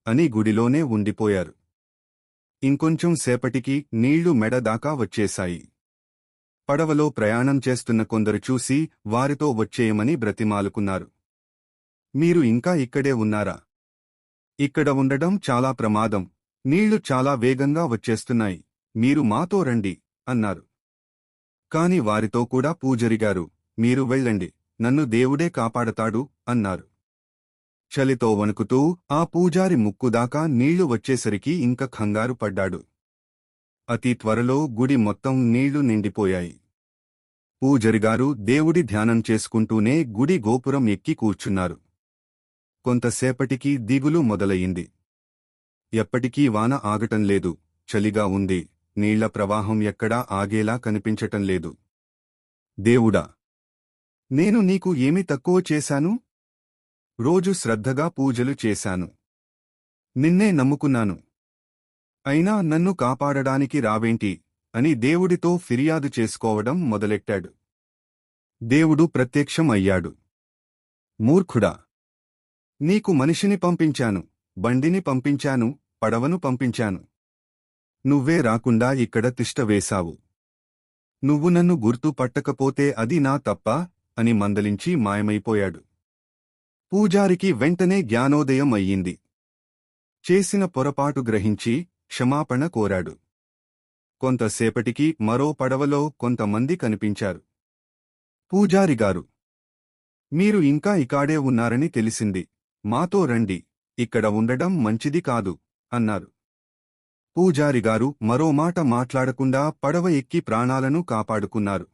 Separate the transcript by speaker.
Speaker 1: అని గుడిలోనే ఉండిపోయారు. ఇంకొంచెం సేపటికి నీళ్లు మెడ దాకా వచ్చేశాయి. పడవలో ప్రయాణం చేస్తున్న కొందరు చూసి వారితో వచ్చేయమని బ్రతిమాలుకున్నారు. మీరు ఇంకా ఇక్కడే ఉన్నారా? ఇక్కడ ఉండడం చాలా ప్రమాదం. నీళ్లు చాలా వేగంగా వచ్చేస్తున్నాయి. మీరు మాతో రండి అన్నారు. కాని వారితో కూడా పూజరిగారు, మీరు వెళ్ళండి, నన్ను దేవుడే కాపాడతాడు అన్నారు. చలితో వణుకుతూ ఆ పూజారి ముక్కుదాకా నీళ్లు వచ్చేసరికి ఇంక కంగారు పడ్డాడు. అతి త్వరలో గుడి మొత్తం నీళ్లు నిండిపోయాయి. పూజరిగారు దేవుడి ధ్యానం చేసుకుంటూనే గుడి గోపురం ఎక్కి కూర్చున్నారు. కొంతసేపటికి దిగులు మొదలయింది. ఎప్పటికీ వాన ఆగటంలేదు. చలిగా ఉంది. నీళ్ల ప్రవాహం ఎక్కడా ఆగేలా కనిపించటంలేదు. దేవుడా, నేను నీకు ఏమి తక్కువ చేశాను? రోజు శ్రద్ధగా పూజలు చేశాను. నిన్నే నమ్ముకున్నాను. అయినా నన్ను కాపాడడానికి రావేంటి అని దేవుడితో ఫిర్యాదు చేసుకోవడం మొదలెట్టాడు. దేవుడు ప్రత్యక్షం అయ్యాడు. మూర్ఖుడా, నీకు మనిషిని పంపించాను, బండిని పంపించాను, పడవను పంపించాను. నువ్వే రాకుండా ఇక్కడ తిష్టవేశావు. నువ్వు నన్ను గుర్తు పట్టకపోతే అది నా తప్పా అని మందలించి మాయమైపోయాడు. పూజారికి వెంటనే జ్ఞానోదయం అయ్యింది. చేసిన పొరపాటు గ్రహించి క్షమాపణ కోరాడు. కొంతసేపటికి మరో పడవలో కొంతమంది కనిపించారు. పూజారిగారు, మీరు ఇంకా ఇకాడే ఉన్నారని తెలిసింది. మాతో రండి, ఇక్కడ ఉండడం మంచిది కాదు అన్నారు. పూజారిగారు మరో మాట మాట్లాడకుండా పడవ ఎక్కి ప్రాణాలను కాపాడుకున్నారు.